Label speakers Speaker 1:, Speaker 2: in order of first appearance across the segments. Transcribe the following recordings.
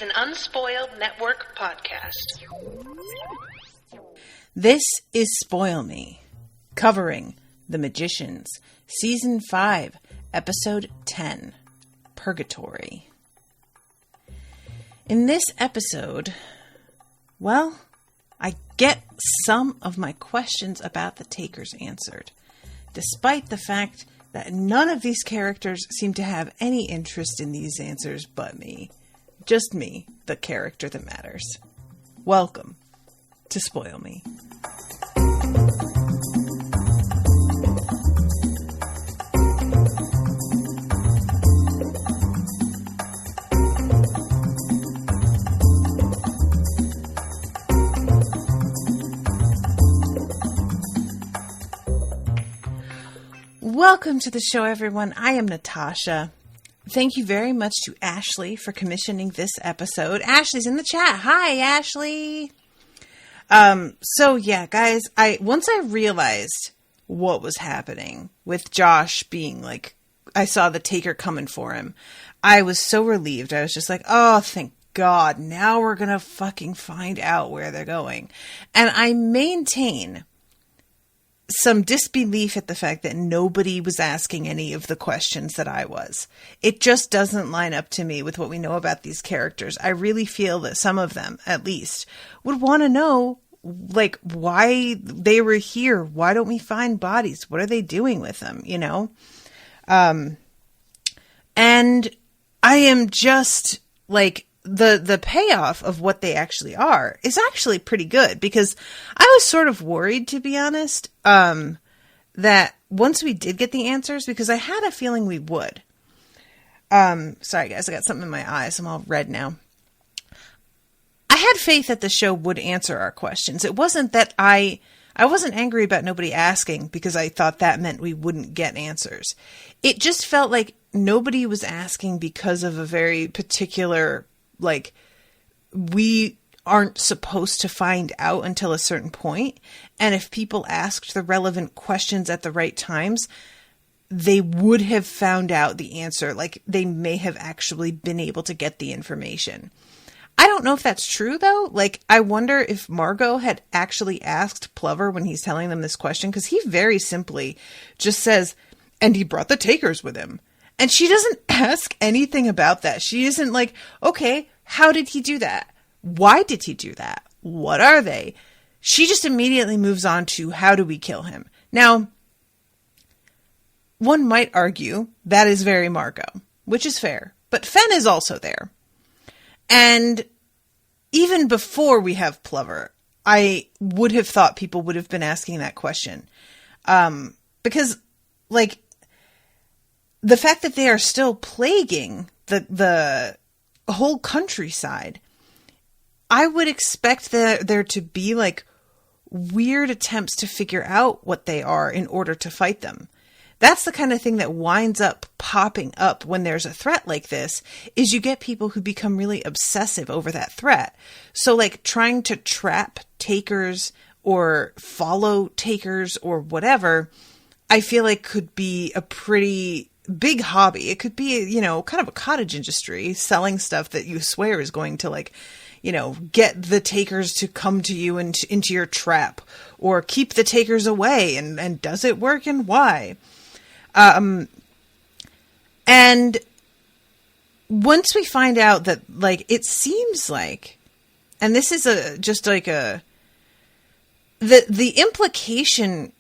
Speaker 1: an Unspoiled Network podcast.
Speaker 2: This is Spoil Me, covering The Magicians, Season 5, Episode 10, Purgatory. In this episode, well, I get some of my questions about the Takers answered, despite the fact that none of these characters seem to have any interest in these answers but me. Just me, the character that matters. Welcome to Spoil Me. Welcome to the show, everyone. I am Natasha. Thank you very much to Ashley for commissioning this episode. Ashley's in the chat. Hi, Ashley. So yeah, guys, once I realized what was happening with Josh being like, I saw the Taker coming for him, I was so relieved. I was just like, oh, thank God. Now we're going to fucking find out where they're going. And I maintain some disbelief at the fact that nobody was asking any of the questions that I was. It just doesn't line up to me with what we know about these characters. I really feel that some of them, at least, would want to know, like, why they were here. Why don't we find bodies? What are they doing with them, you know? And I am just, like, the payoff of what they actually are is actually pretty good, because I was sort of worried, to be honest, that once we did get the answers, because I had a feeling we would. Sorry guys, I got something in my eyes. I'm all red now. I had faith that the show would answer our questions. It wasn't that I wasn't angry about nobody asking because I thought that meant we wouldn't get answers. It just felt like nobody was asking because of a very particular, like, we aren't supposed to find out until a certain point. And if people asked the relevant questions at the right times, they would have found out the answer. Like, they may have actually been able to get the information. I don't know if that's true, though. Like, I wonder if Margot had actually asked Plover when he's telling them this question, because he very simply just says, and he brought the Takers with him. And she doesn't ask anything about that. She isn't like, okay, how did he do that? Why did he do that? What are they? She just immediately moves on to, how do we kill him? Now, one might argue that is very Margot, which is fair. But Fen is also there. And even before we have Plover, I would have thought people would have been asking that question. Because, like, the fact that they are still plaguing the whole countryside, I would expect there to be, like, weird attempts to figure out what they are in order to fight them. That's the kind of thing that winds up popping up when there's a threat like this, is you get people who become really obsessive over that threat. So, like, trying to trap Takers or follow Takers or whatever, I feel like could be a pretty big hobby. It could be, you know, kind of a cottage industry, selling stuff that you swear is going to, like, you know, get the Takers to come to you and into your trap, or keep the Takers away, and does it work and why? And once we find out that, like, it seems like, and this is just like the implication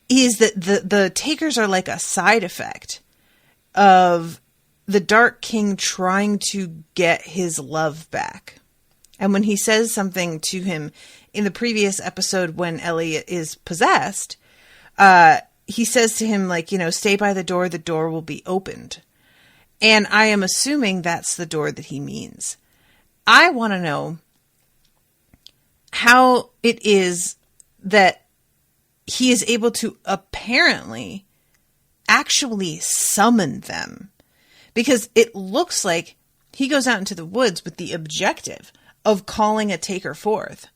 Speaker 2: is that the Takers are like a side effect of the Dark King trying to get his love back. And when he says something to him in the previous episode when Elliot is possessed, he says to him, like, you know, stay by the door will be opened. And I am assuming that's the door that he means. I want to know how it is that he is able to apparently actually summon them. Because it looks like he goes out into the woods with the objective of calling a Taker forth.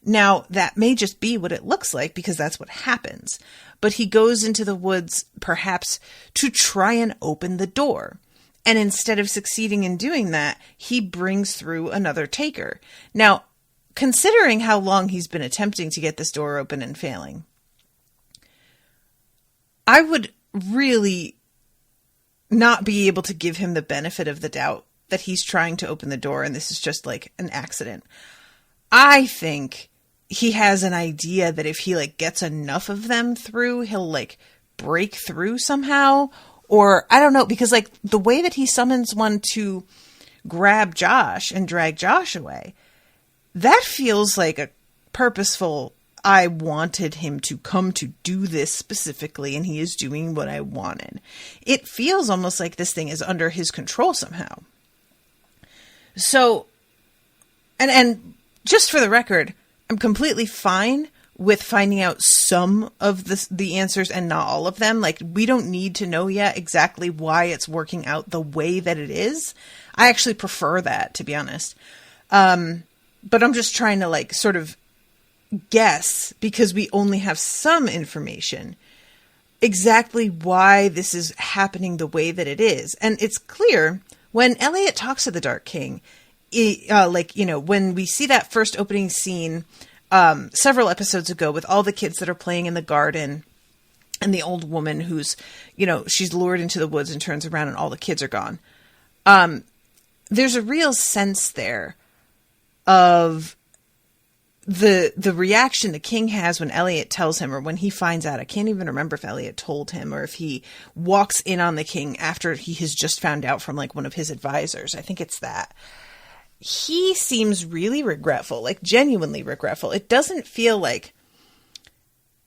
Speaker 2: Now, that may just be what it looks like, because that's what happens. But he goes into the woods, perhaps, to try and open the door. And instead of succeeding in doing that, he brings through another taker. Now, considering how long he's been attempting to get this door open and failing, I would really not be able to give him the benefit of the doubt that he's trying to open the door and this is just like an accident. I think he has an idea that if he like gets enough of them through, he'll like break through somehow. Or I don't know, because like the way that he summons one to grab Josh and drag Josh away, that feels like a purposeful, I wanted him to come to do this specifically, and he is doing what I wanted. It feels almost like this thing is under his control somehow. So, and just for the record, I'm completely fine with finding out some of the answers and not all of them. Like, we don't need to know yet exactly why it's working out the way that it is. I actually prefer that, to be honest. But I'm just trying to like sort of guess, because we only have some information, exactly why this is happening the way that it is. And it's clear when Elliot talks to the Dark King, when we see that first opening scene several episodes ago with all the kids that are playing in the garden and the old woman who's, she's lured into the woods and turns around and all the kids are gone. There's a real sense there of the reaction the king has when Elliot tells him, or when he finds out. I can't even remember if Elliot told him or if he walks in on the king after he has just found out from like one of his advisors. I think it's that. He seems really regretful, like genuinely regretful. It doesn't feel like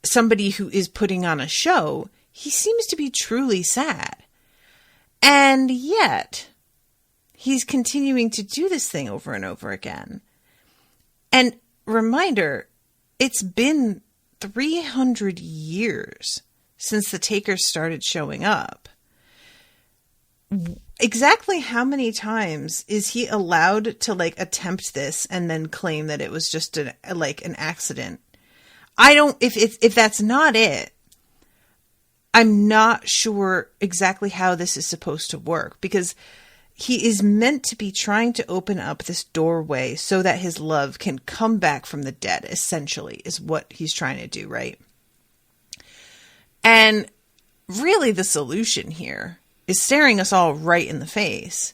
Speaker 2: somebody who is putting on a show. He seems to be truly sad. And yet he's continuing to do this thing over and over again. And reminder, it's been 300 years since the takers started showing up. Exactly how many times is he allowed to like attempt this and then claim that it was just an accident? If that's not it, I'm not sure exactly how this is supposed to work, because he is meant to be trying to open up this doorway so that his love can come back from the dead, essentially, is what he's trying to do, right? And really the solution here is staring us all right in the face,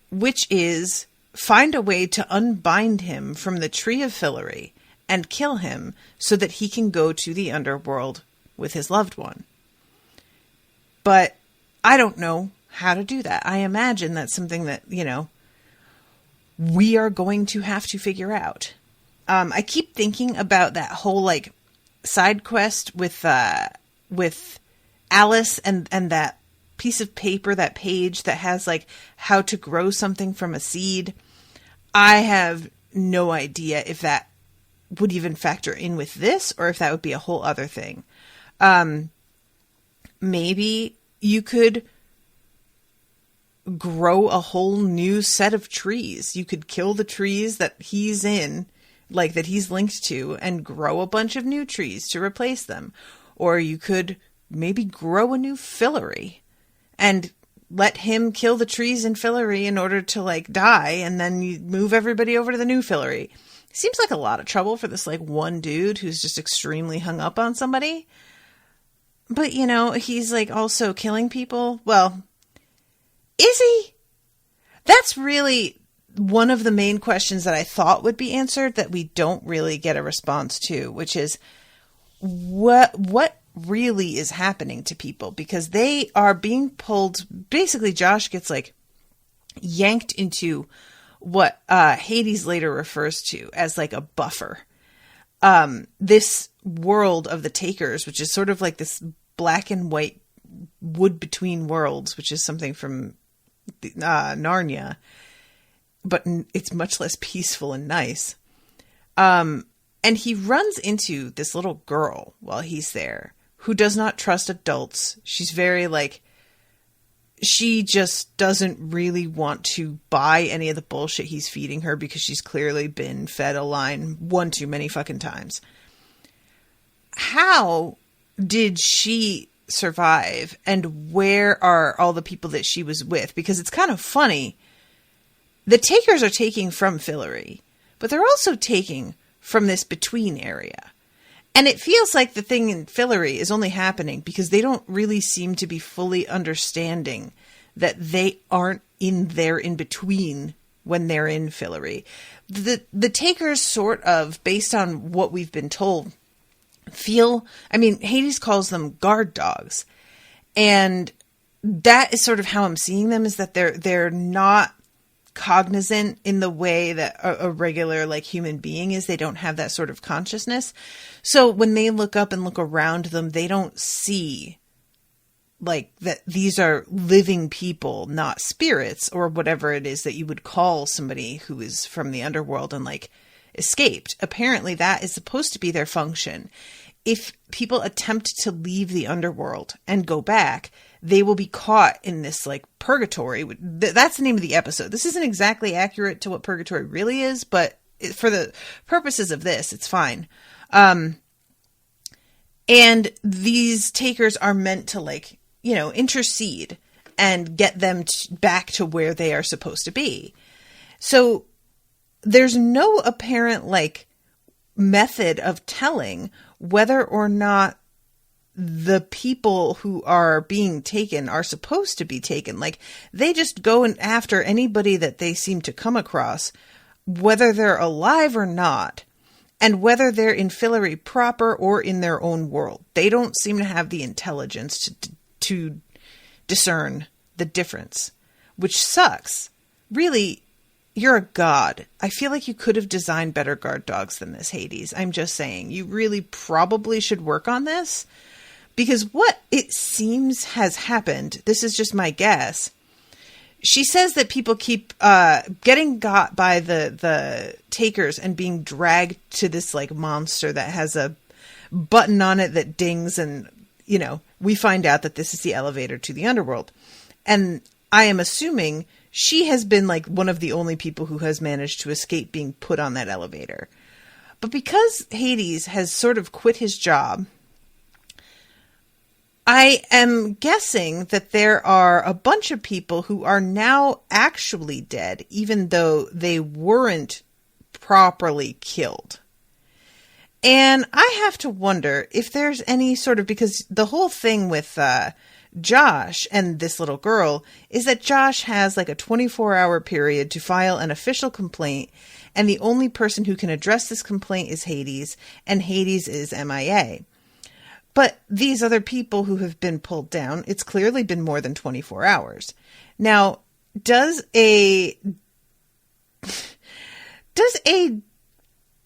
Speaker 2: which is find a way to unbind him from the Tree of Fillory and kill him so that he can go to the Underworld with his loved one. But I don't know how to do that. I imagine that's something that, we are going to have to figure out. I keep thinking about that whole like side quest with Alice and that piece of paper, that page that has like how to grow something from a seed. I have no idea if that would even factor in with this, or if that would be a whole other thing. Maybe you could grow a whole new set of trees. You could kill the trees that he's in, like that he's linked to, and grow a bunch of new trees to replace them. Or you could maybe grow a new Fillory and let him kill the trees in Fillory in order to like die, and then you move everybody over to the new Fillory. Seems like a lot of trouble for this like one dude who's just extremely hung up on somebody. But he's like also killing people. Well, is he? That's really one of the main questions that I thought would be answered that we don't really get a response to, which is what really is happening to people, because they are being pulled. Basically, Josh gets like yanked into what Hades later refers to as like a buffer. This world of the takers, which is sort of like this black and white wood between worlds, which is something from Narnia, but it's much less peaceful and nice. And he runs into this little girl while he's there who does not trust adults. She's very like, she just doesn't really want to buy any of the bullshit he's feeding her, because she's clearly been fed a line one too many fucking times. How did she survive, and where are all the people that she was with? Because it's kind of funny. The takers are taking from Fillory, but they're also taking from this between area. And it feels like the thing in Fillory is only happening because they don't really seem to be fully understanding that they aren't in there in between when they're in Fillory. The takers sort of, based on what we've been told, Hades calls them guard dogs. And that is sort of how I'm seeing them, is that they're not cognizant in the way that a regular like human being is. They don't have that sort of consciousness. So when they look up and look around them, they don't see like that these are living people, not spirits or whatever it is that you would call somebody who is from the underworld and like escaped. Apparently that is supposed to be their function. If people attempt to leave the underworld and go back, they will be caught in this like purgatory. That's the name of the episode. This isn't exactly accurate to what purgatory really is, but for the purposes of this, it's fine. And these takers are meant to like, intercede and get them back to where they are supposed to be. So there's no apparent like method of telling whether or not the people who are being taken are supposed to be taken. Like they just go after anybody that they seem to come across, whether they're alive or not, and whether they're in Fillory proper or in their own world. They don't seem to have the intelligence to discern the difference, which sucks. Really, you're a god. I feel like you could have designed better guard dogs than this, Hades. I'm just saying, you really probably should work on this, because what it seems has happened, this is just my guess. She says that people keep getting got by the takers and being dragged to this like monster that has a button on it that dings, and we find out that this is the elevator to the underworld. And I am assuming she has been like one of the only people who has managed to escape being put on that elevator. But because Hades has sort of quit his job, I am guessing that there are a bunch of people who are now actually dead, even though they weren't properly killed. And I have to wonder if there's any sort of, because the whole thing with Josh and this little girl is that Josh has like a 24-hour period to file an official complaint, and the only person who can address this complaint is Hades, and Hades is MIA. But these other people who have been pulled down, it's clearly been more than 24 hours. Now, does a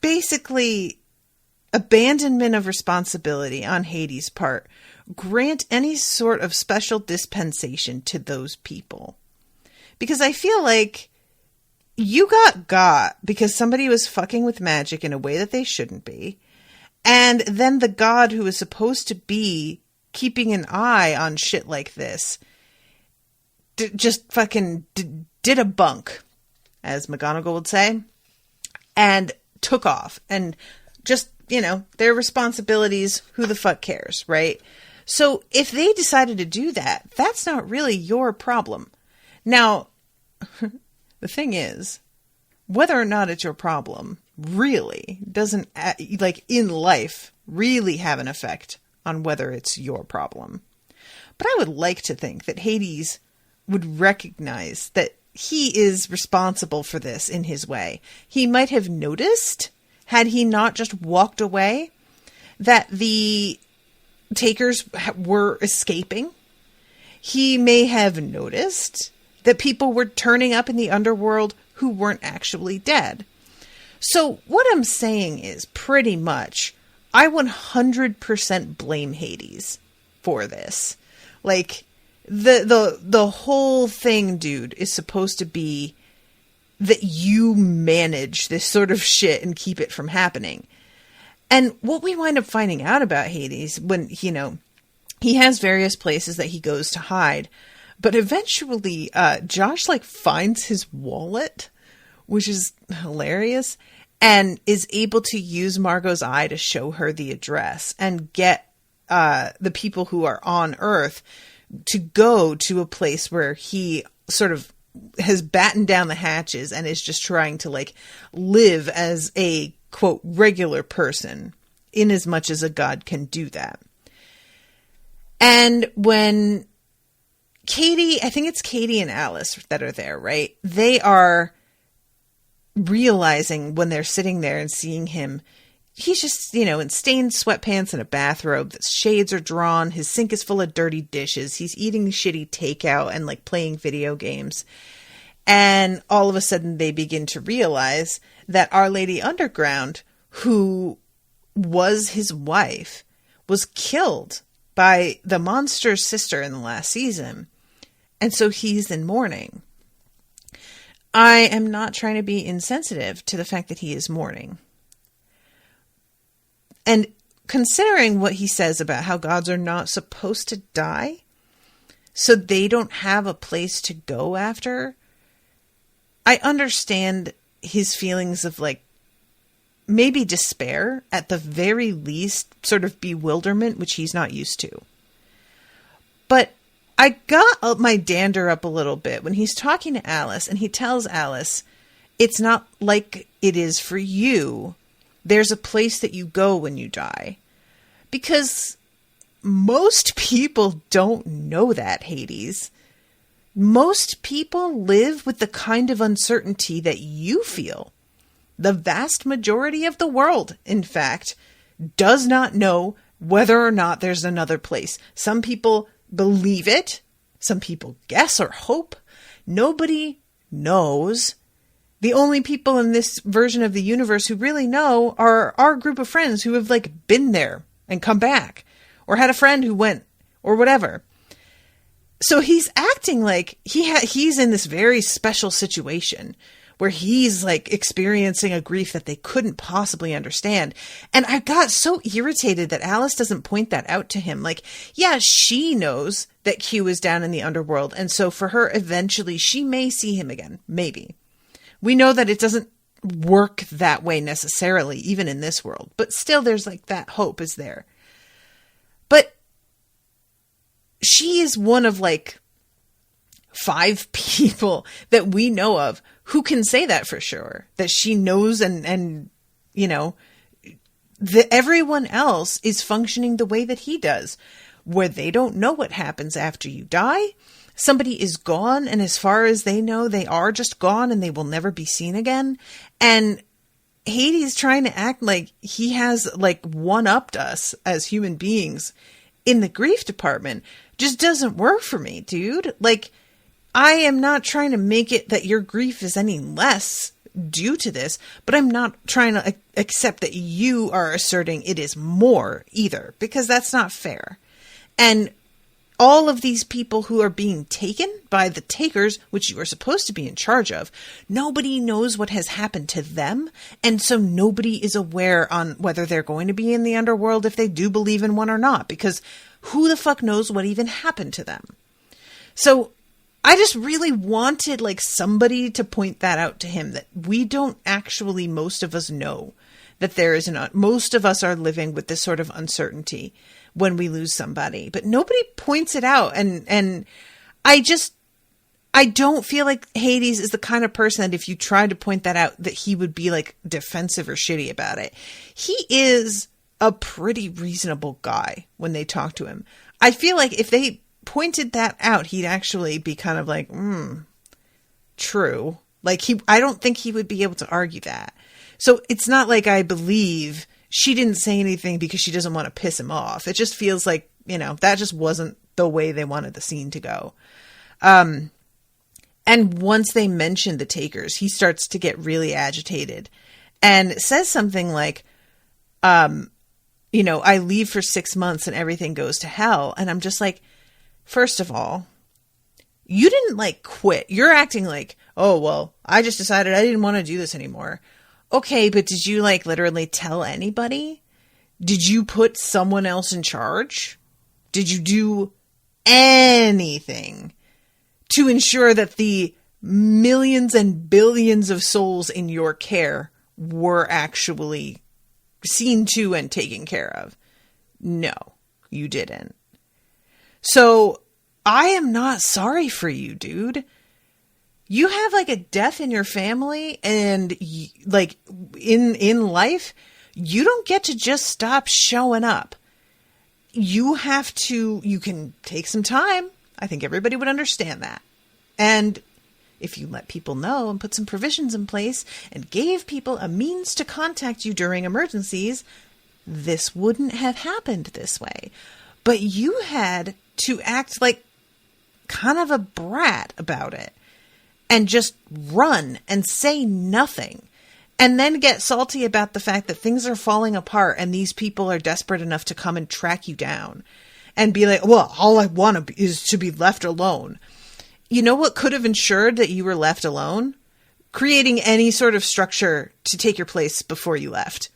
Speaker 2: basically abandonment of responsibility on Hades' part grant any sort of special dispensation to those people? Because I feel like you got because somebody was fucking with magic in a way that they shouldn't be. And then the god who is supposed to be keeping an eye on shit like this just fucking did a bunk, as McGonagall would say, and took off. And just, their responsibilities, who the fuck cares, right? So if they decided to do that, that's not really your problem. Now, the thing is, whether or not it's your problem really doesn't, like in life, really have an effect on whether it's your problem. But I would like to think that Hades would recognize that he is responsible for this in his way. He might have noticed, had he not just walked away, that the takers were escaping. He may have noticed that people were turning up in the underworld who weren't actually dead. So what I'm saying is pretty much, I 100% blame Hades for this. Like, the whole thing, dude, is supposed to be that you manage this sort of shit and keep it from happening. And what we wind up finding out about Hades, when, he has various places that he goes to hide, but eventually Josh finds his wallet, which is hilarious, and is able to use Margot's eye to show her the address and get the people who are on Earth to go to a place where he sort of has battened down the hatches and is just trying to like live as a quote regular person, in as much as a god can do that. And when Katie, I think it's Katie and Alice that are there, right? They are realizing when they're sitting there and seeing him, he's just, in stained sweatpants and a bathrobe. The shades are drawn. His sink is full of dirty dishes. He's eating shitty takeout and like playing video games. And all of a sudden they begin to realize that Our Lady Underground, who was his wife, was killed by the monster's sister in the last season. And so he's in mourning. I am not trying to be insensitive to the fact that he is mourning. And considering what he says about how gods are not supposed to die, so they don't have a place to go after, I understand his feelings of like maybe despair, at the very least, sort of bewilderment, which he's not used to. But I got my dander up a little bit when he's talking to Alice and he tells Alice, it's not like it is for you. There's a place that you go when you die. Because most people don't know that, Hades. Most people live with the kind of uncertainty that you feel. The vast majority of the world, in fact, does not know whether or not there's another place. Some people believe it. Some people guess or hope. Nobody knows. The only people in this version of the universe who really know are our group of friends who have like been there and come back, or had a friend who went, or whatever. So he's acting like he's in this very special situation where he's like experiencing a grief that they couldn't possibly understand. And I got so irritated that Alice doesn't point that out to him. Like, yeah, she knows that Q is down in the underworld. And so for her, eventually she may see him again. Maybe. We know that it doesn't work that way necessarily, even in this world. But still, there's like that hope is there. But she is one of like 5 people that we know of who can say that for sure, that she knows, and everyone else is functioning the way that he does, where they don't know what happens after you die. Somebody is gone, and as far as they know, they are just gone and they will never be seen again. And Hades trying to act like he has like one-upped us as human beings in the grief department just doesn't work for me, dude. Like, I am not trying to make it that your grief is any less due to this, but I'm not trying to accept that you are asserting it is more either, because that's not fair. And all of these people who are being taken by the takers, which you are supposed to be in charge of, nobody knows what has happened to them. And so nobody is aware on whether they're going to be in the underworld, if they do believe in one or not, because who the fuck knows what even happened to them? So I just really wanted like somebody to point that out to him, that we don't actually, most of us know that there is most of us are living with this sort of uncertainty when we lose somebody, but nobody points it out. And I don't feel like Hades is the kind of person that if you tried to point that out, that he would be like defensive or shitty about it. He is a pretty reasonable guy when they talk to him. I feel like if they pointed that out, he'd actually be kind of like, true. Like I don't think he would be able to argue that. So it's not like I believe she didn't say anything because she doesn't want to piss him off. It just feels like, that just wasn't the way they wanted the scene to go. And once they mention the takers, he starts to get really agitated and says something like, I leave for 6 months and everything goes to hell. And I'm just like, first of all, you didn't like quit. You're acting like, oh, well, I just decided I didn't want to do this anymore. Okay, but did you like literally tell anybody? Did you put someone else in charge? Did you do anything to ensure that the millions and billions of souls in your care were actually seen to and taken care of? No, you didn't. So I am not sorry for you, dude. You have like a death in your family and like in life, you don't get to just stop showing up. You can take some time. I think everybody would understand that. And if you let people know and put some provisions in place and gave people a means to contact you during emergencies, this wouldn't have happened this way. But you had to act like kind of a brat about it and just run and say nothing and then get salty about the fact that things are falling apart and these people are desperate enough to come and track you down and be like, well, all I want is to be left alone. You know what could have ensured that you were left alone? Creating any sort of structure to take your place before you left.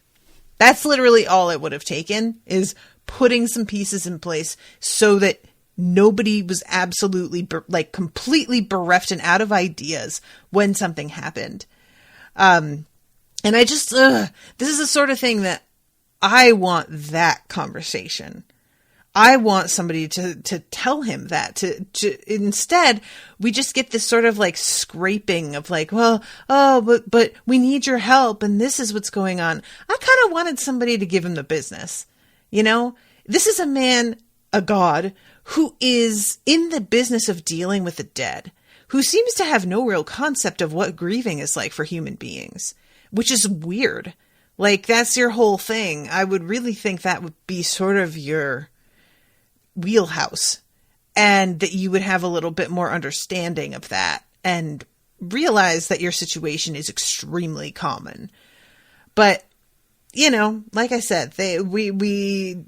Speaker 2: That's literally all it would have taken, is putting some pieces in place so that nobody was absolutely completely bereft and out of ideas when something happened. And I just, this is the sort of thing that I want that conversation. I want somebody to tell him that, to instead we just get this sort of like scraping of like, well, oh, but we need your help and this is what's going on. I kind of wanted somebody to give him the business. You know, this is a man, a god, who is in the business of dealing with the dead, who seems to have no real concept of what grieving is like for human beings, which is weird. Like, that's your whole thing. I would really think that would be sort of your wheelhouse, and that you would have a little bit more understanding of that and realize that your situation is extremely common. But, you know, like I said, that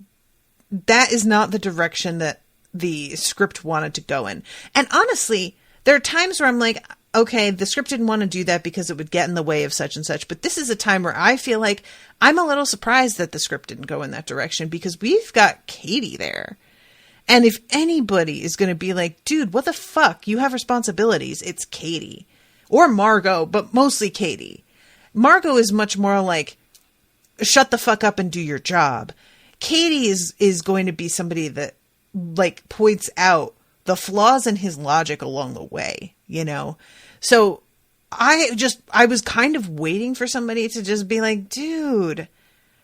Speaker 2: is not the direction that the script wanted to go in. And honestly, there are times where I'm like, okay, the script didn't want to do that because it would get in the way of such and such. But this is a time where I feel like I'm a little surprised that the script didn't go in that direction, because we've got Katie there. And if anybody is going to be like, dude, what the fuck? You have responsibilities. It's Katie. Or Margot, but mostly Katie. Margot is much more like, shut the fuck up and do your job. Katie is going to be somebody that like points out the flaws in his logic along the way, you know? So I was kind of waiting for somebody to just be like, dude,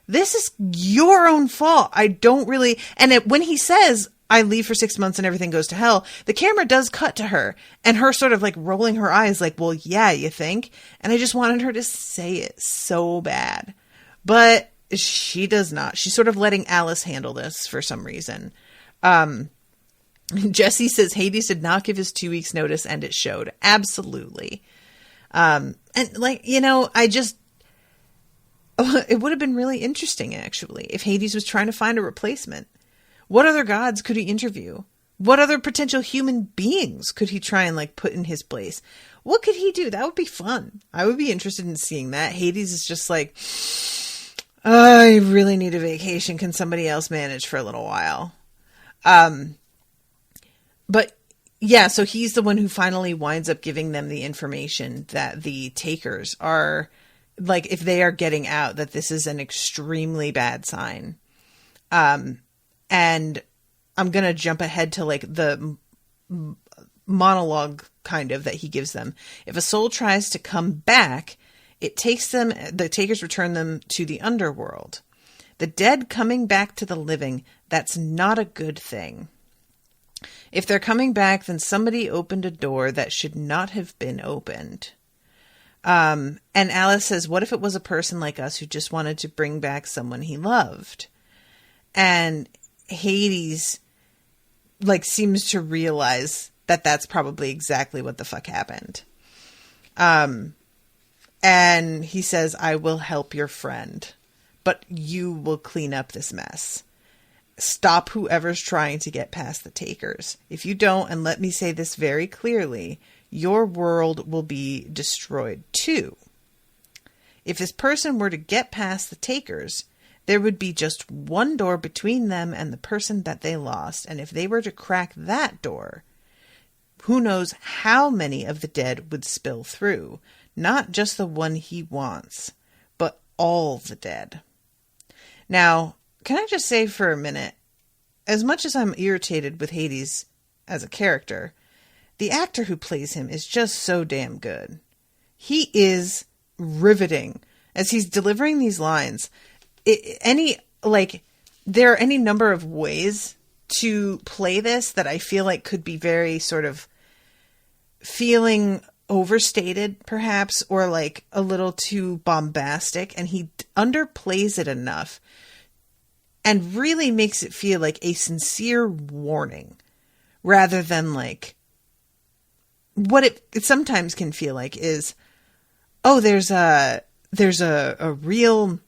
Speaker 2: this is your own fault. I don't really, and when he says, I leave for 6 months and everything goes to hell, the camera does cut to her and her sort of like rolling her eyes like, well, yeah, you think? And I just wanted her to say it so bad, but she does not. She's sort of letting Alice handle this for some reason. Jesse says Hades did not give his 2 weeks notice and it showed. Absolutely. And like, you know, it would have been really interesting actually if Hades was trying to find a replacement. What other gods could he interview? What other potential human beings could he try and like put in his place? What could he do? That would be fun. I would be interested in seeing that. Hades is just like, I really need a vacation. Can somebody else manage for a little while? But yeah, so he's the one who finally winds up giving them the information that the takers are, like, if they are getting out, that this is an extremely bad sign. And I'm going to jump ahead to like the monologue kind of that he gives them. If a soul tries to come back, the takers return them to the underworld. The dead coming back to the living, that's not a good thing. If they're coming back, then somebody opened a door that should not have been opened. And Alice says, what if it was a person like us who just wanted to bring back someone he loved? And Hades like seems to realize that that's probably exactly what the fuck happened. And he says, I will help your friend, but you will clean up this mess. Stop whoever's trying to get past the takers. If you don't, and let me say this very clearly, your world will be destroyed too. If this person were to get past the takers, there would be just one door between them and the person that they lost. And if they were to crack that door, who knows how many of the dead would spill through. Not just the one he wants, but all the dead. Now, can I just say for a minute, as much as I'm irritated with Hades as a character, the actor who plays him is just so damn good. He is riveting as he's delivering these lines. There are any number of ways to play this that I feel like could be very sort of feeling overstated, perhaps, or like a little too bombastic, and he underplays it enough and really makes it feel like a sincere warning rather than like what it sometimes can feel like is, oh, there's a real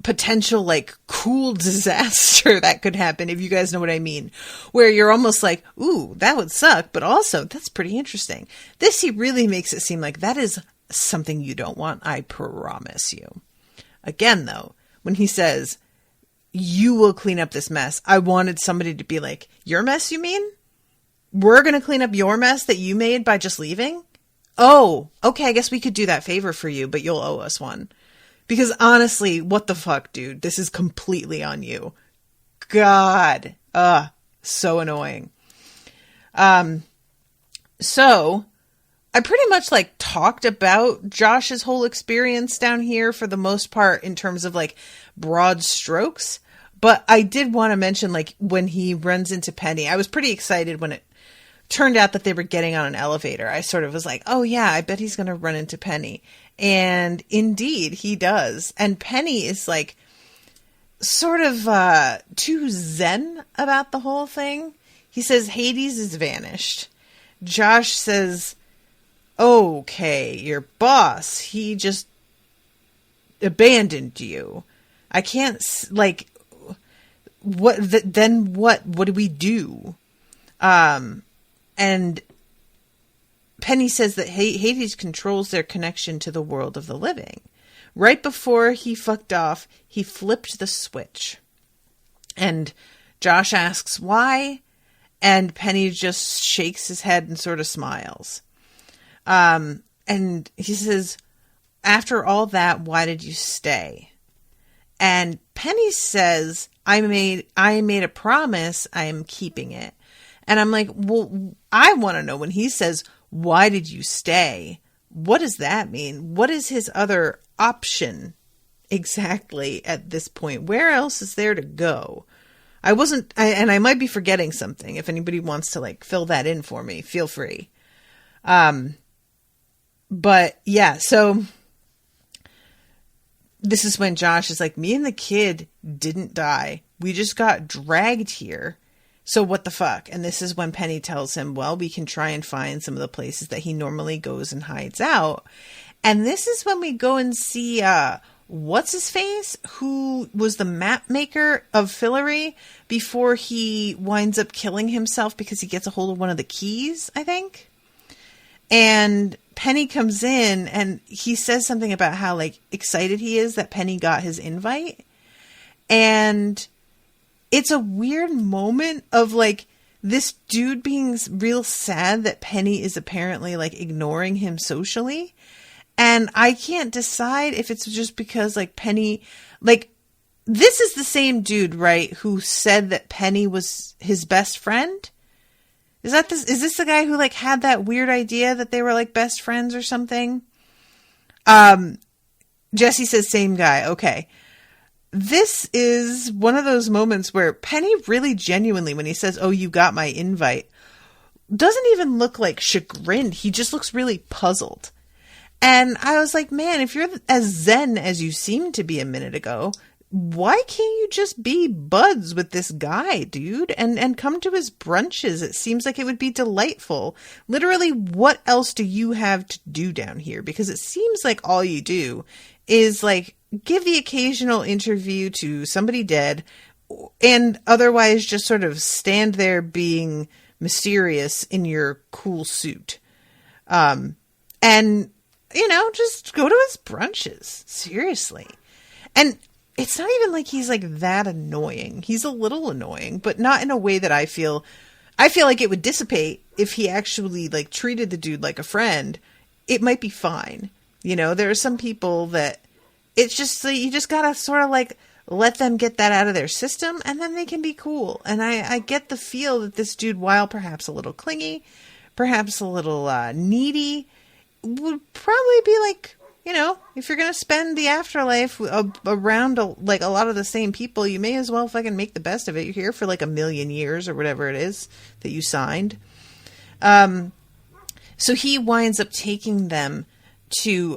Speaker 2: potential like cool disaster that could happen, if you guys know what I mean, where you're almost like, ooh, that would suck, but also that's pretty interesting. This, he really makes it seem like that is something you don't want, I promise you. Again, though, when he says, you will clean up this mess, I wanted somebody to be like, your mess, you mean? We're going to clean up your mess that you made by just leaving? Oh, okay, I guess we could do that favor for you, but you'll owe us one. Because honestly, what the fuck, dude? This is completely on you. God. So annoying. So I pretty much like talked about Josh's whole experience down here for the most part in terms of like broad strokes. But I did want to mention like when he runs into Penny, I was pretty excited when it turned out that they were getting on an elevator. I sort of was like, oh yeah, I bet he's going to run into Penny. And indeed he does. And Penny is like sort of too zen about the whole thing. He says Hades is vanished. Josh says, okay, your boss, he just abandoned you. I can't, like, what, then what do we do? And Penny says that Hades controls their connection to the world of the living. Right before he fucked off, he flipped the switch. And Josh asks why, and Penny just shakes his head and sort of smiles. And he says, after all that, why did you stay? And Penny says, I made a promise, I am keeping it. And I'm like, well, I want to know when he says, why did you stay? What does that mean? What is his other option exactly at this point? Where else is there to go? And I might be forgetting something. If anybody wants to like fill that in for me, feel free. But yeah, so this is when Josh is like, me and the kid didn't die. We just got dragged here. So what the fuck? And this is when Penny tells him, well, we can try and find some of the places that he normally goes and hides out. And this is when we go and see, what's his face, who was the map maker of Fillory before he winds up killing himself because he gets a hold of one of the keys, I think. And Penny comes in and he says something about how like excited he is that Penny got his invite. And it's a weird moment of like this dude being real sad that Penny is apparently like ignoring him socially. And I can't decide if it's just because like Penny, like this is the same dude, right? Who said that Penny was his best friend? Is this the guy who like had that weird idea that they were like best friends or something? Jesse says same guy. Okay. This is one of those moments where Penny really genuinely, when he says, oh, you got my invite, doesn't even look like chagrined. He just looks really puzzled. And I was like, man, if you're as zen as you seemed to be a minute ago, why can't you just be buds with this guy, dude? And come to his brunches. It seems like it would be delightful. Literally, what else do you have to do down here? Because it seems like all you do is like give the occasional interview to somebody dead and otherwise just sort of stand there being mysterious in your cool suit. And, you know, just go to his brunches. Seriously. And it's not even like he's like that annoying. He's a little annoying, but not in a way that I feel like it would dissipate if he actually like treated the dude like a friend. It might be fine. You know, there are some people that it's just, you just gotta sort of like let them get that out of their system, and then they can be cool. And I get the feel that this dude, while perhaps a little clingy, perhaps a little needy, would probably be like, you know, if you're going to spend the afterlife around a lot of the same people, you may as well fucking make the best of it. You're here for like 1,000,000 years or whatever it is that you signed. So he winds up taking them to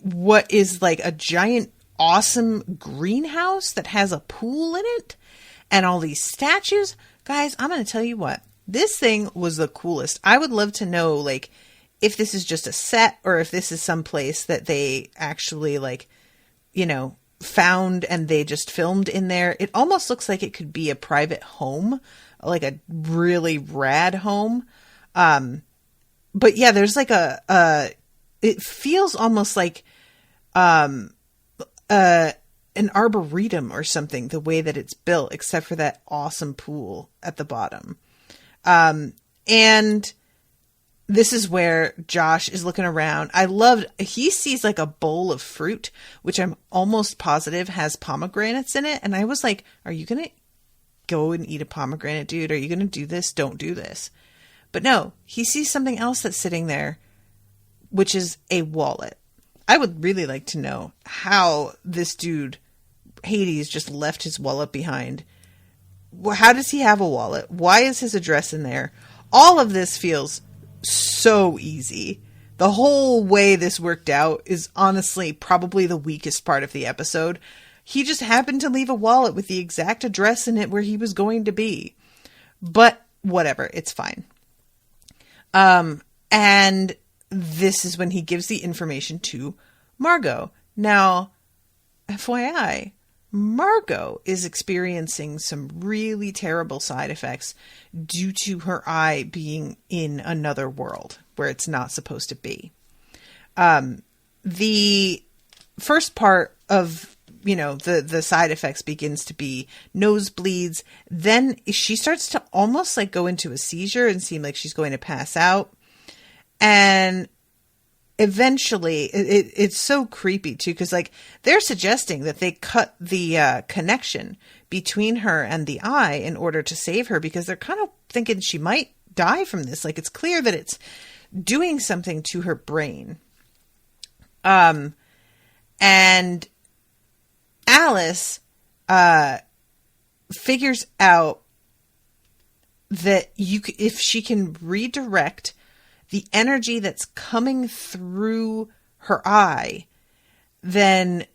Speaker 2: what is like a giant, awesome greenhouse that has a pool in it and all these statues. Guys, I'm going to tell you what, this thing was the coolest. I would love to know, like, if this is just a set or if this is some place that they actually, like, you know, found and they just filmed in there. It almost looks like it could be a private home, like a really rad home. But yeah, there's like it feels almost like an arboretum or something, the way that it's built, except for that awesome pool at the bottom. And this is where Josh is looking around. He sees like a bowl of fruit, which I'm almost positive has pomegranates in it. And I was like, are you going to go and eat a pomegranate, dude? Are you going to do this? Don't do this. But no, he sees something else that's sitting there, which is a wallet. I would really like to know how this dude, Hades, just left his wallet behind. How does he have a wallet? Why is his address in there? All of this feels so easy. The whole way this worked out is honestly probably the weakest part of the episode. He just happened to leave a wallet with the exact address in it where he was going to be. But whatever, it's fine. And this is when he gives the information to Margot. Now, FYI, Margot is experiencing some really terrible side effects due to her eye being in another world where it's not supposed to be. The first part of, you know, the side effects begins to be nosebleeds. Then she starts to almost like go into a seizure and seem like she's going to pass out. And eventually it's so creepy too, because like they're suggesting that they cut the connection between her and the eye in order to save her, because they're kind of thinking she might die from this. Like, it's clear that it's doing something to her brain. And Alice figures out that if she can redirect the energy that's coming through her eye, then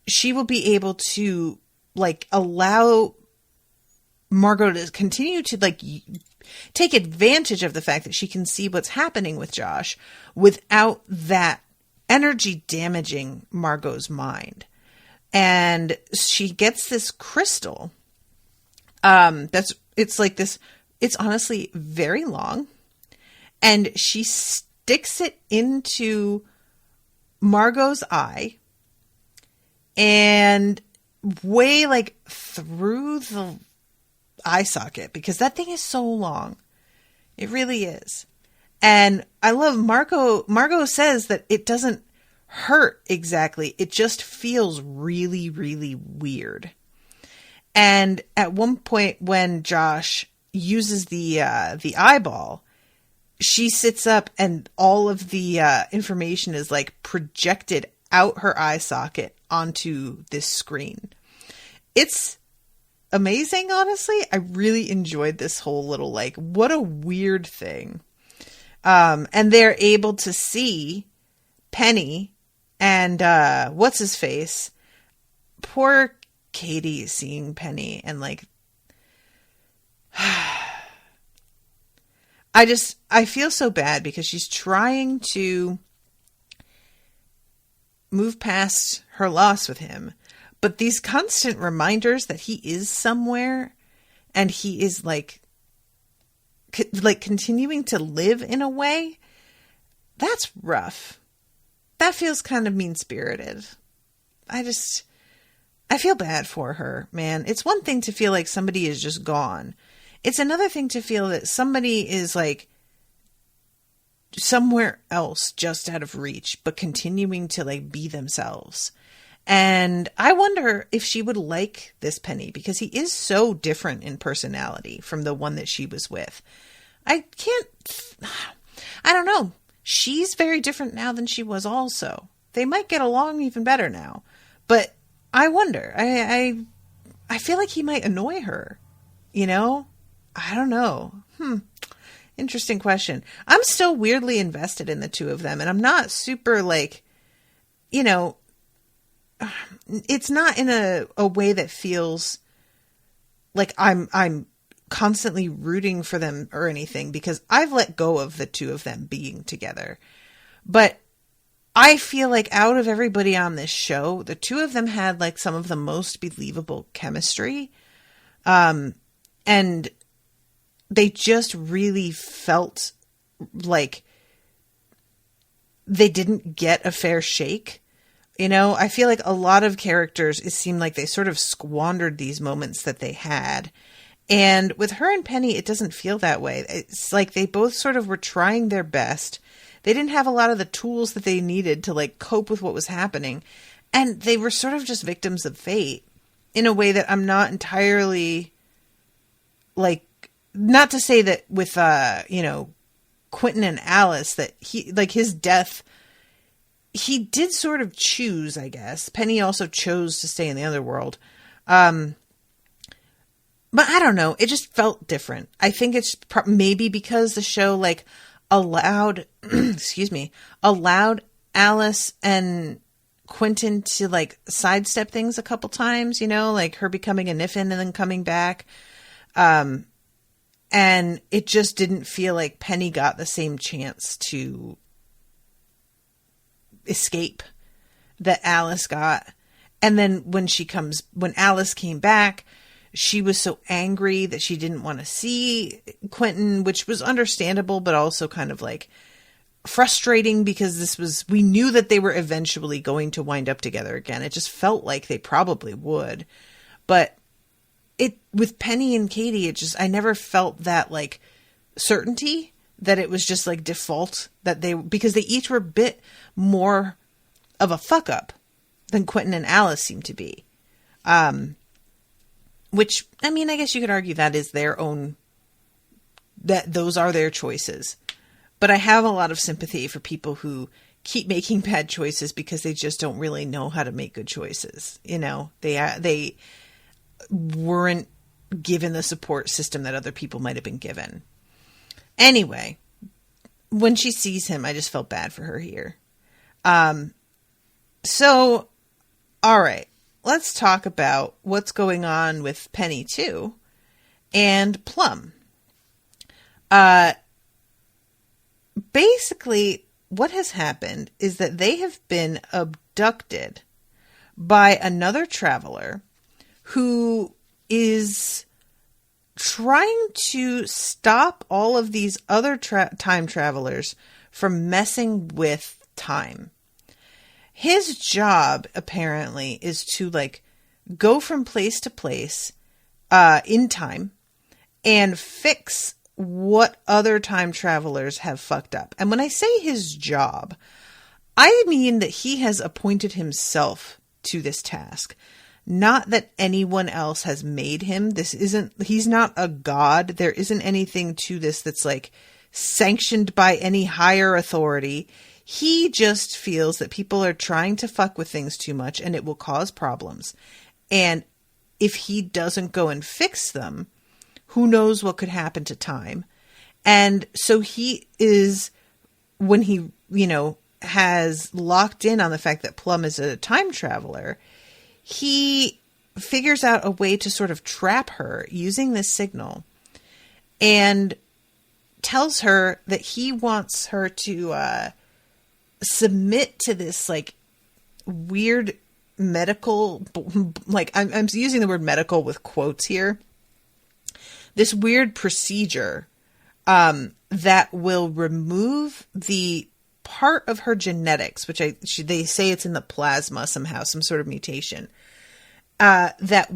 Speaker 2: she will be able to like allow Margot to continue to like take advantage of the fact that she can see what's happening with Josh without that energy damaging Margot's mind. And she gets this crystal. It's honestly very long. And she sticks it into Margot's eye and way like through the eye socket, because that thing is so long. It really is. And I love Margot. Margot says that it doesn't hurt exactly. It just feels really, really weird. And at one point when Josh uses the eyeball, she sits up and all of the information is like projected out her eye socket onto this screen. It's amazing, honestly. I really enjoyed this whole little, like, what a weird thing. And they're able to see Penny and what's his face. Poor Katie seeing Penny and like I feel so bad because she's trying to move past her loss with him, but these constant reminders that he is somewhere and he is like continuing to live in a way, that's rough. That feels kind of mean-spirited. I feel bad for her, man. It's one thing to feel like somebody is just gone. It's another thing to feel that somebody is like somewhere else just out of reach, but continuing to like be themselves. And I wonder if she would like this Penny, because he is so different in personality from the one that she was with. I don't know. She's very different now than she was also. They might get along even better now. But I wonder. I feel like he might annoy her. You know? I don't know. Interesting question. I'm still weirdly invested in the two of them, and I'm not super like, you know, it's not in a way that feels like I'm constantly rooting for them or anything, because I've let go of the two of them being together. But I feel like out of everybody on this show, the two of them had like some of the most believable chemistry. And they just really felt like they didn't get a fair shake. You know, I feel like a lot of characters, it seemed like they sort of squandered these moments that they had. And with her and Penny, it doesn't feel that way. It's like they both sort of were trying their best. They didn't have a lot of the tools that they needed to like cope with what was happening. And they were sort of just victims of fate in a way that I'm not entirely like, not to say that with, Quentin and Alice, that he, like his death, he did sort of choose, I guess. Penny also chose to stay in the Underworld. But I don't know. It just felt different. I think it's maybe because the show like allowed, allowed Alice and Quentin to like sidestep things a couple times, you know, like her becoming a Niffin and then coming back. And it just didn't feel like Penny got the same chance to escape that Alice got. And then when Alice came back, she was so angry that she didn't want to see Quentin, which was understandable, but also kind of like frustrating, because we knew that they were eventually going to wind up together again. It just felt like they probably would. But with Penny and Katie, I never felt that like certainty that it was just like default because they each were a bit more of a fuck up than Quentin and Alice seemed to be. Which, I mean, I guess you could argue that is those are their choices. But I have a lot of sympathy for people who keep making bad choices because they just don't really know how to make good choices. You know, they weren't given the support system that other people might have been given. Anyway, when she sees him, I just felt bad for her here. So, all right. Let's talk about what's going on with Penny 2 and Plum. Basically, what has happened is that they have been abducted by another traveler who is trying to stop all of these other time travelers from messing with time. His job, apparently, is to, like, go from place to place in time and fix what other time travelers have fucked up. And when I say his job, I mean that he has appointed himself to this task. Not that anyone else has made him. He's not a god. There isn't anything to this that's, like, sanctioned by any higher authority. He just feels that people are trying to fuck with things too much and it will cause problems. And if he doesn't go and fix them, who knows what could happen to time. And so he is, when he, has locked in on the fact that Plum is a time traveler, he figures out a way to sort of trap her using this signal and tells her that he wants her to, submit to this like weird medical, like I'm using the word medical with quotes here, this weird procedure that will remove the part of her genetics, which they say it's in the plasma somehow, some sort of mutation that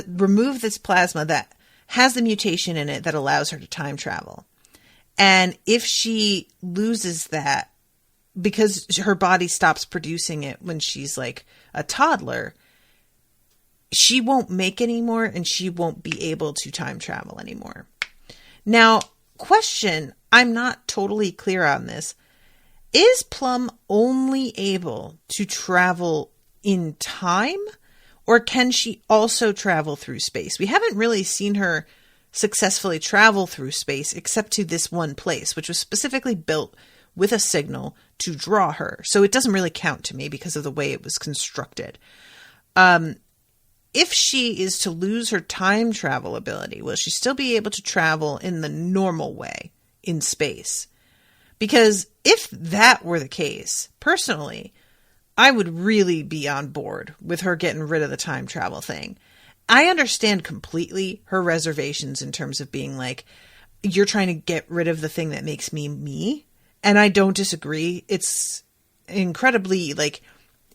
Speaker 2: remove this plasma that has the mutation in it that allows her to time travel. And if she loses that, because her body stops producing it when she's like a toddler, she won't make anymore and she won't be able to time travel anymore. Now, question, I'm not totally clear on this. Is Plum only able to travel in time, or can she also travel through space? We haven't really seen her successfully travel through space except to this one place, which was specifically built with a signal to draw her. So it doesn't really count to me because of the way it was constructed. If she is to lose her time travel ability, will she still be able to travel in the normal way in space? Because if that were the case, personally, I would really be on board with her getting rid of the time travel thing. I understand completely her reservations in terms of being like, you're trying to get rid of the thing that makes me me. And I don't disagree. It's incredibly like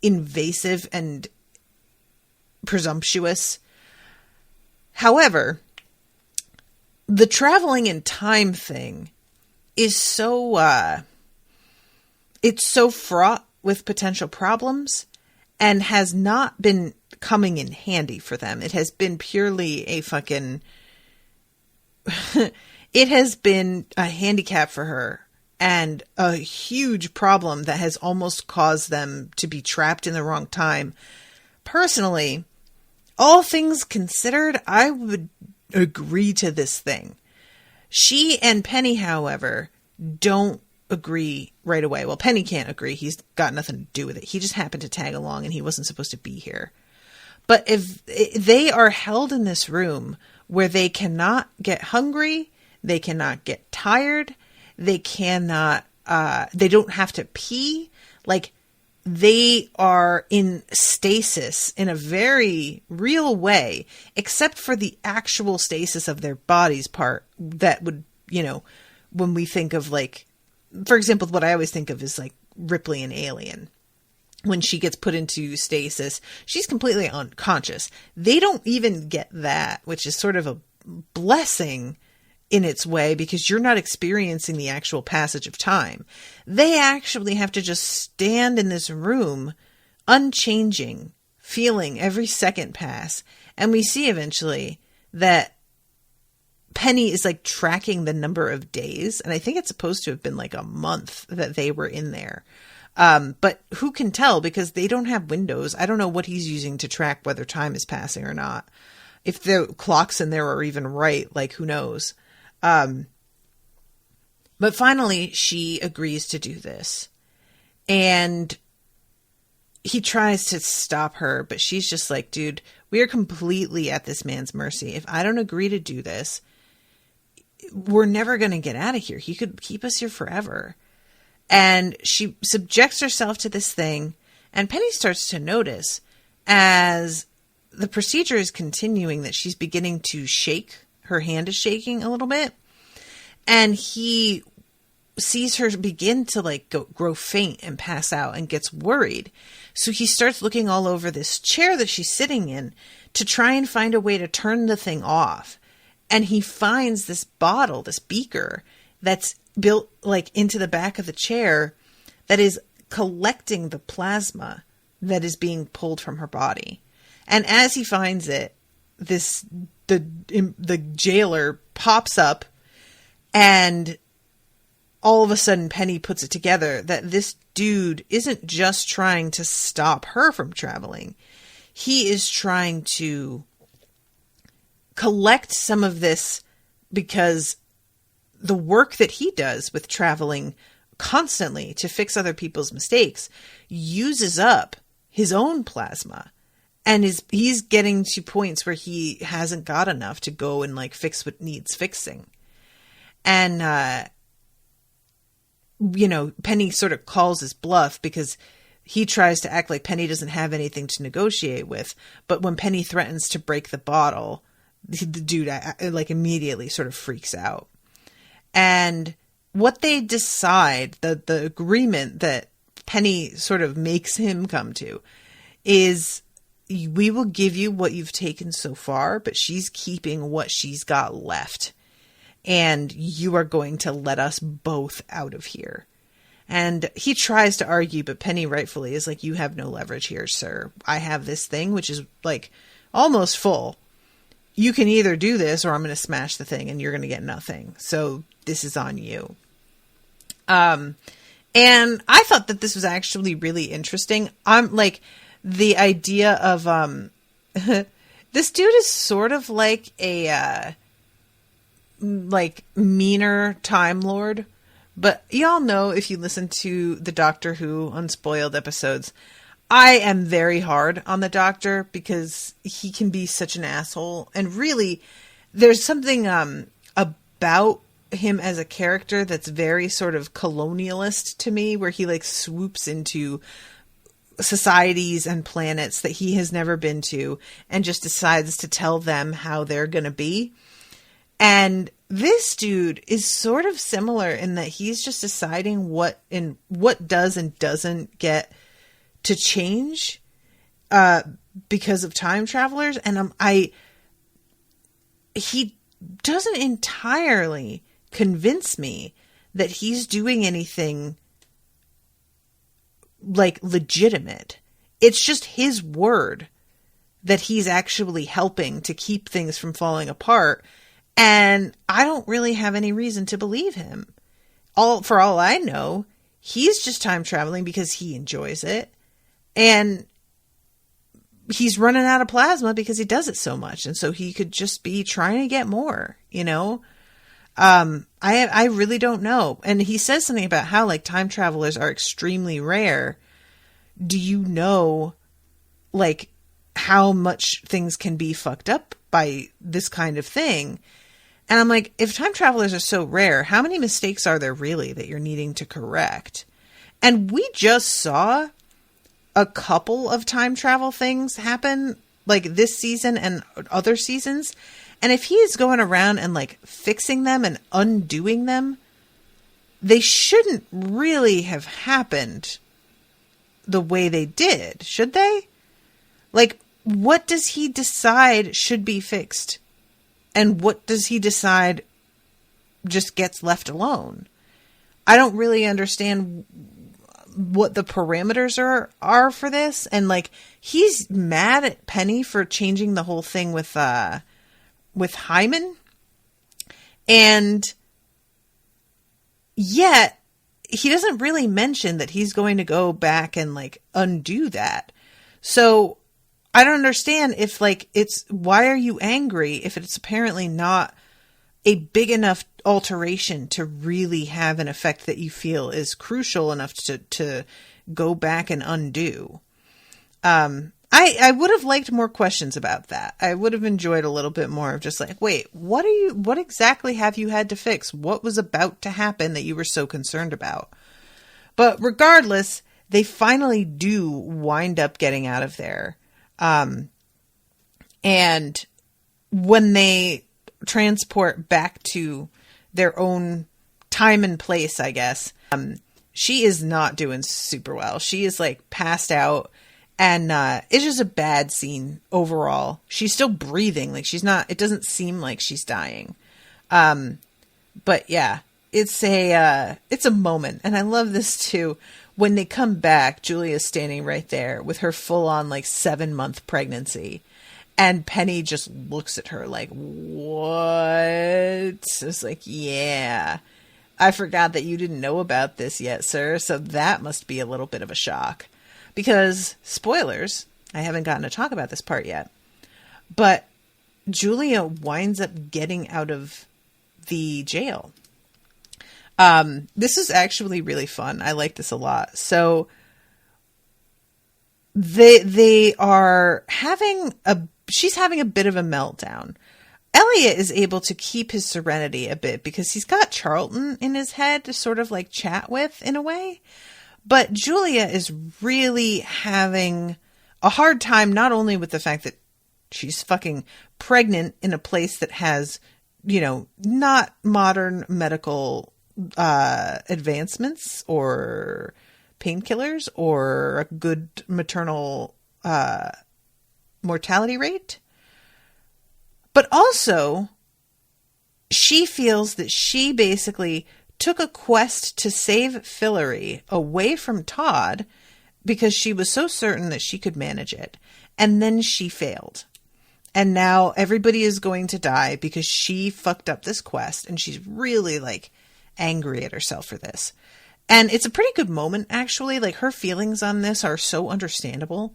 Speaker 2: invasive and presumptuous. However, the traveling in time thing is so, it's so fraught with potential problems and has not been coming in handy for them. It has been purely a fucking, it has been a handicap for her and a huge problem that has almost caused them to be trapped in the wrong time. Personally, all things considered, I would agree to this thing. She and Penny, however, don't agree right away. Well, Penny can't agree. He's got nothing to do with it. He just happened to tag along and he wasn't supposed to be here. But if they are held in this room where they cannot get hungry, they cannot get tired, they cannot, they don't have to pee, like they are in stasis in a very real way, except for the actual stasis of their bodies part that would, you know, when we think of like, for example, what I always think of is like Ripley in Alien. When she gets put into stasis, she's completely unconscious. They don't even get that, which is sort of a blessing in its way because you're not experiencing the actual passage of time. They actually have to just stand in this room, unchanging, feeling every second pass. And we see eventually that Penny is like tracking the number of days. And I think it's supposed to have been like a month that they were in there. But who can tell because they don't have windows. I don't know what he's using to track whether time is passing or not. If the clocks in there are even right, like who knows? But finally she agrees to do this and he tries to stop her, but she's just like, dude, we are completely at this man's mercy. If I don't agree to do this, we're never going to get out of here. He could keep us here forever. And she subjects herself to this thing, and Penny starts to notice as the procedure is continuing that she's beginning to shake. Her hand is shaking a little bit, and he sees her begin to like grow faint and pass out and gets worried. So he starts looking all over this chair that she's sitting in to try and find a way to turn the thing off. And he finds this bottle, this beaker that's built like into the back of the chair that is collecting the plasma that is being pulled from her body. And as he finds it, the jailer pops up, and all of a sudden Penny puts it together that this dude isn't just trying to stop her from traveling. He is trying to collect some of this because the work that he does with traveling constantly to fix other people's mistakes uses up his own plasma. And he's getting to points where he hasn't got enough to go and like fix what needs fixing. And, you know, Penny sort of calls his bluff because he tries to act like Penny doesn't have anything to negotiate with. But when Penny threatens to break the bottle, the dude like immediately sort of freaks out. And what they decide, the agreement that Penny sort of makes him come to is, we will give you what you've taken so far, but she's keeping what she's got left. And you are going to let us both out of here. And he tries to argue, but Penny rightfully is like, you have no leverage here, sir. I have this thing, which is like almost full. You can either do this or I'm going to smash the thing and you're going to get nothing. So this is on you. And I thought that this was actually really interesting. I'm like the idea of, this dude is sort of like a, like meaner Time Lord. But y'all know, if you listen to the Doctor Who Unspoiled episodes, I am very hard on the Doctor because he can be such an asshole. And really, there's something about him as a character that's very sort of colonialist to me, where he like swoops into societies and planets that he has never been to and just decides to tell them how they're going to be. And this dude is sort of similar in that he's just deciding what does and doesn't get to change because of time travelers. And he doesn't entirely convince me that he's doing anything like legitimate. It's just his word that he's actually helping to keep things from falling apart. And I don't really have any reason to believe him. For all I know, he's just time traveling because he enjoys it. And he's running out of plasma because he does it so much. And so he could just be trying to get more, you know? I really don't know. And he says something about how like time travelers are extremely rare. Do you know like how much things can be fucked up by this kind of thing? And I'm like, if time travelers are so rare, how many mistakes are there really that you're needing to correct? And we just saw a couple of time travel things happen like this season and other seasons. And if he is going around and like fixing them and undoing them, they shouldn't really have happened the way they did, should they? Like, what does he decide should be fixed? And what does he decide just gets left alone? I don't really understand what the parameters are for this. And like, he's mad at Penny for changing the whole thing with Hyman. And yet he doesn't really mention that he's going to go back and like undo that. So I don't understand if like why are you angry if it's apparently not a big enough alteration to really have an effect that you feel is crucial enough to go back and undo. I would have liked more questions about that. I would have enjoyed a little bit more of just like, wait, what exactly have you had to fix? What was about to happen that you were so concerned about? But regardless, they finally do wind up getting out of there. And when they transport back to their own time and place, I guess, she is not doing super well. She is like passed out, and it's just a bad scene overall. She's still breathing. Like it doesn't seem like she's dying. But yeah, it's a moment. And I love this too. When they come back, Julia's standing right there with her full-on, like, 7-month pregnancy. And Penny just looks at her like, what? It's like, yeah, I forgot that you didn't know about this yet, sir. So that must be a little bit of a shock. Because, spoilers, I haven't gotten to talk about this part yet. But Julia winds up getting out of the jail. This is actually really fun. I like this a lot. So they are she's having a bit of a meltdown. Elliot is able to keep his serenity a bit because he's got Charlton in his head to sort of like chat with in a way. But Julia is really having a hard time, not only with the fact that she's fucking pregnant in a place that has, you know, not modern medical advancements or painkillers or a good maternal mortality rate, but also she feels that she basically took a quest to save Fillory away from Todd because she was so certain that she could manage it. And then she failed. And now everybody is going to die because she fucked up this quest. And she's really like angry at herself for this. And it's a pretty good moment, actually. Like, her feelings on this are so understandable.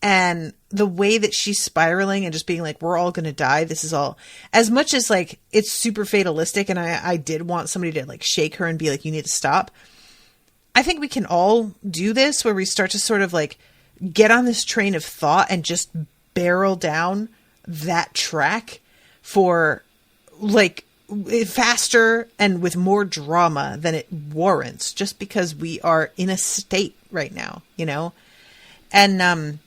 Speaker 2: And the way that she's spiraling and just being like, we're all going to die. This is all, as much as like, it's super fatalistic. And I did want somebody to like shake her and be like, you need to stop. I think we can all do this, where we start to sort of like get on this train of thought and just barrel down that track for like faster and with more drama than it warrants, just because we are in a state right now, you know? And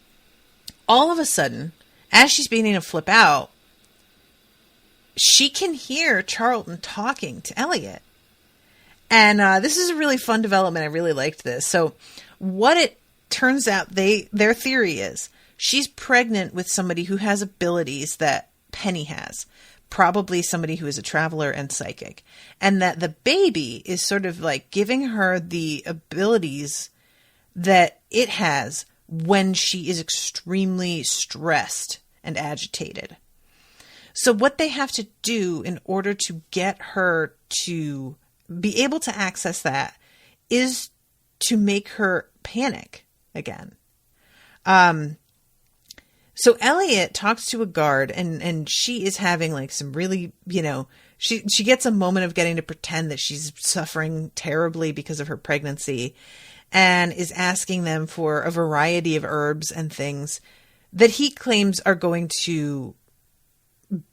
Speaker 2: all of a sudden, as she's beginning to flip out, she can hear Charlton talking to Elliot. And this is a really fun development. I really liked this. So what it turns out, their theory is she's pregnant with somebody who has abilities that Penny has. Probably somebody who is a traveler and psychic. And that the baby is sort of like giving her the abilities that it has when she is extremely stressed and agitated. So what they have to do in order to get her to be able to access that is to make her panic again. So Elliot talks to a guard, and she is having like some really, you know, she gets a moment of getting to pretend that she's suffering terribly because of her pregnancy, and is asking them for a variety of herbs and things that he claims are going to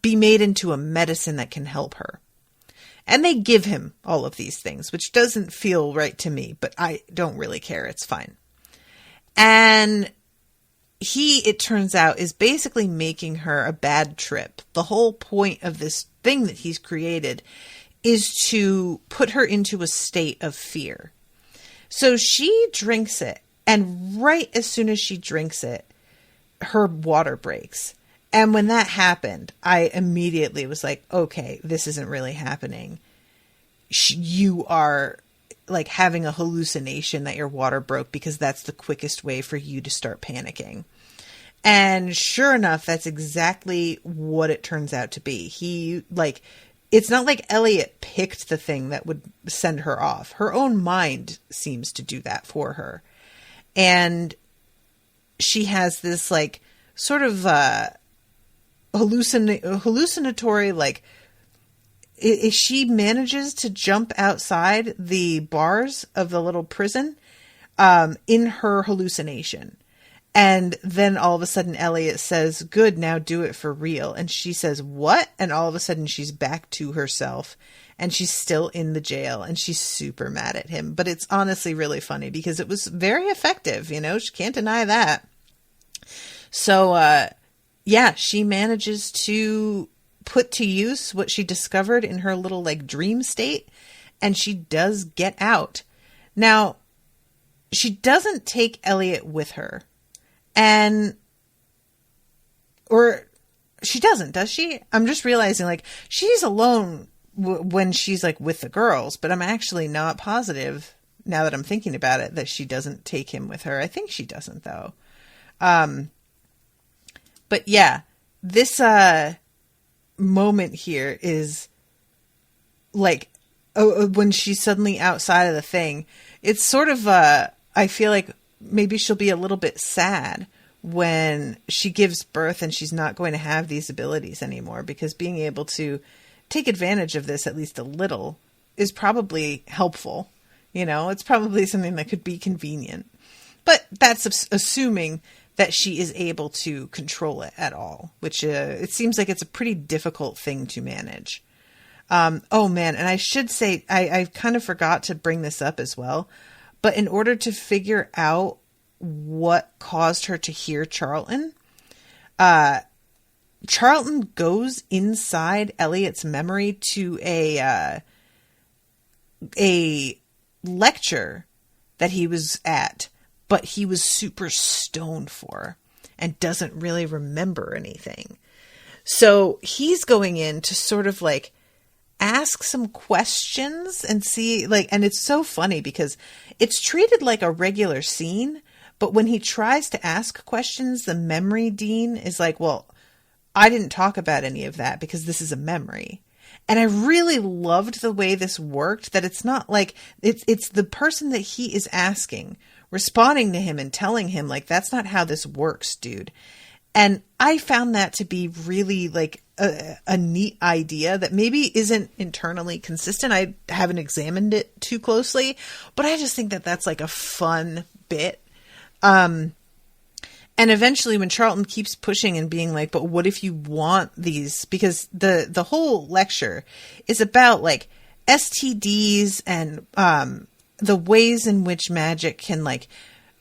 Speaker 2: be made into a medicine that can help her. And they give him all of these things, which doesn't feel right to me, but I don't really care. It's fine. And he, it turns out, is basically making her a bad trip. The whole point of this thing that he's created is to put her into a state of fear. So she drinks it, and right as soon as she drinks it, her water breaks. And when that happened, I immediately was like, okay, this isn't really happening. You are like having a hallucination that your water broke, because that's the quickest way for you to start panicking. And sure enough, that's exactly what it turns out to be. It's not like Elliot picked the thing that would send her off. Her own mind seems to do that for her. And she has this like sort of hallucinatory, like, if she manages to jump outside the bars of the little prison in her hallucination. And then all of a sudden Elliot says, good, now do it for real. And she says, what? And all of a sudden she's back to herself, and she's still in the jail, and she's super mad at him. But it's honestly really funny because it was very effective. You know, she can't deny that. So, yeah, she manages to put to use what she discovered in her little like dream state, and she does get out. Now, she doesn't take Elliot with her. Or she doesn't, does she? I'm just realizing, like, she's alone when she's like with the girls, but I'm actually not positive now that I'm thinking about it that she doesn't take him with her. I think she doesn't, though. But yeah, this moment here is like, when she's suddenly outside of the thing, it's sort of I feel like maybe she'll be a little bit sad when she gives birth and she's not going to have these abilities anymore, because being able to take advantage of this at least a little is probably helpful. You know, it's probably something that could be convenient, but that's assuming that she is able to control it at all, which it seems like it's a pretty difficult thing to manage. Oh man. And I should say, I kind of forgot to bring this up as well. But in order to figure out what caused her to hear Charlton, Charlton goes inside Elliot's memory to a lecture that he was at, but he was super stoned for and doesn't really remember anything. So he's going in to sort of like ask some questions and see, like, and it's so funny because it's treated like a regular scene, but when he tries to ask questions, the memory dean is like, well, I didn't talk about any of that because this is a memory. And I really loved the way this worked, that it's not like it's the person that he is asking, responding to him and telling him, like, that's not how this works, dude. And I found that to be really like a neat idea that maybe isn't internally consistent. I haven't examined it too closely, but I just think that that's like a fun bit. And eventually when Charlton keeps pushing and being like, but what if you want these? Because the whole lecture is about like STDs and the ways in which magic can, like,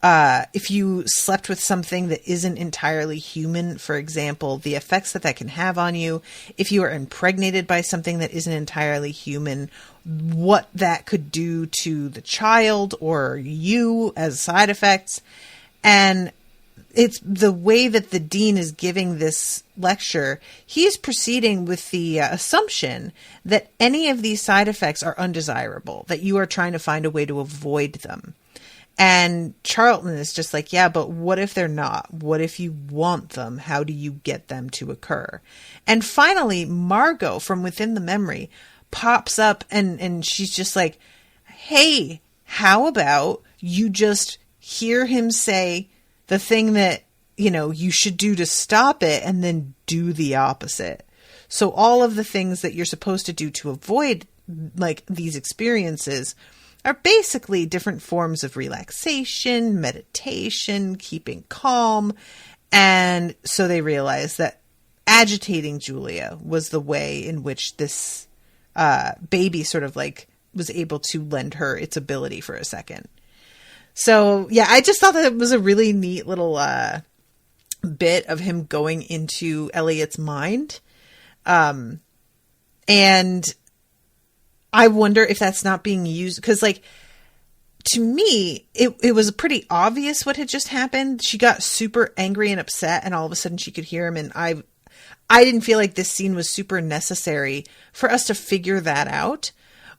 Speaker 2: if you slept with something that isn't entirely human, for example, the effects that can have on you. If you are impregnated by something that isn't entirely human, what that could do to the child or you as side effects. And it's the way that the dean is giving this lecture. He's proceeding with the assumption that any of these side effects are undesirable, that you are trying to find a way to avoid them. And Charlton is just like, yeah, but what if they're not? What if you want them? How do you get them to occur? And finally, Margot from within the memory pops up and she's just like, hey, how about you just hear him say the thing that, you know, you should do to stop it and then do the opposite. So all of the things that you're supposed to do to avoid like these experiences are basically different forms of relaxation, meditation, keeping calm. And so they realized that agitating Julia was the way in which this baby sort of like was able to lend her its ability for a second. So yeah, I just thought that it was a really neat little bit of him going into Elliot's mind. And I wonder if that's not being used, because, like, to me, it was pretty obvious what had just happened. She got super angry and upset, and all of a sudden she could hear him. And I didn't feel like this scene was super necessary for us to figure that out.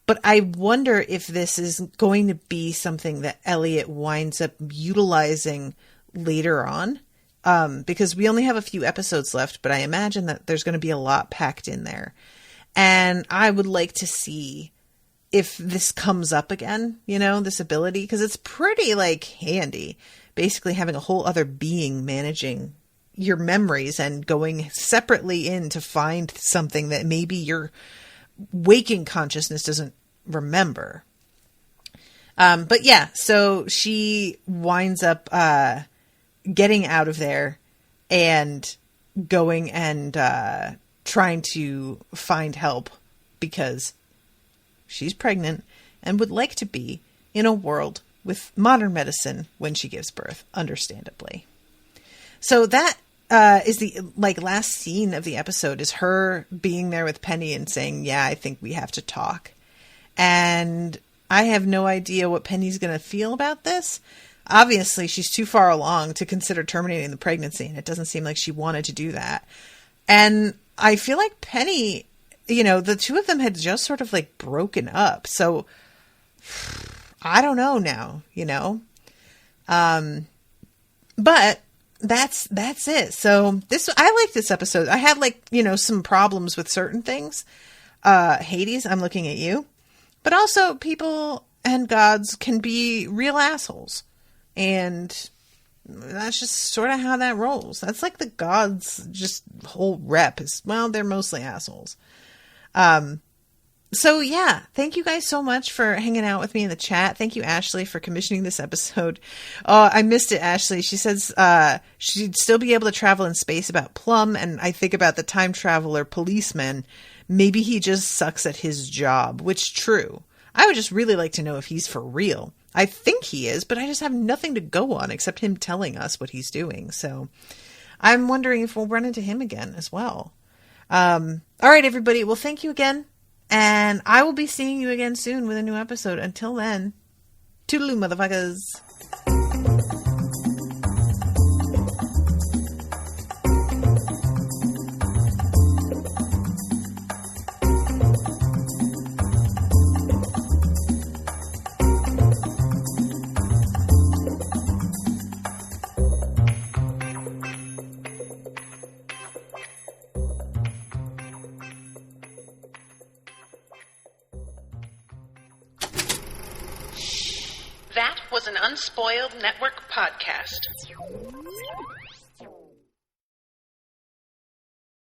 Speaker 2: But I wonder if this is going to be something that Elliot winds up utilizing later on. Because we only have a few episodes left, but I imagine that there's going to be a lot packed in there. And I would like to see if this comes up again, you know, this ability, because it's pretty like handy, basically having a whole other being managing your memories and going separately in to find something that maybe your waking consciousness doesn't remember. But yeah, so she winds up getting out of there and going and trying to find help because she's pregnant and would like to be in a world with modern medicine when she gives birth, understandably. So that is the last scene of the episode, is her being there with Penny and saying, yeah, I think we have to talk. And I have no idea what Penny's going to feel about this. Obviously, she's too far along to consider terminating the pregnancy, and it doesn't seem like she wanted to do that. And I feel like Penny, you know, the two of them had just sort of like broken up. So I don't know now, you know. But that's it. So I like this episode. I had some problems with certain things. Hades, I'm looking at you. But also people and gods can be real assholes. And that's just sort of how that rolls. That's like the gods' just whole rep is, well, they're mostly assholes. So yeah, thank you guys so much for hanging out with me in the chat. Thank you, Ashley, for commissioning this episode. Oh, I missed it, Ashley. She says she'd still be able to travel in space about Plum, and I think about the time traveler policeman. Maybe he just sucks at his job, which true. I would just really like to know if he's for real. I think he is, but I just have nothing to go on except him telling us what he's doing. So I'm wondering if we'll run into him again as well. All right, everybody. Well, thank you again. And I will be seeing you again soon with a new episode. Until then, toodaloo, motherfuckers.
Speaker 1: was an Unspoiled Network podcast.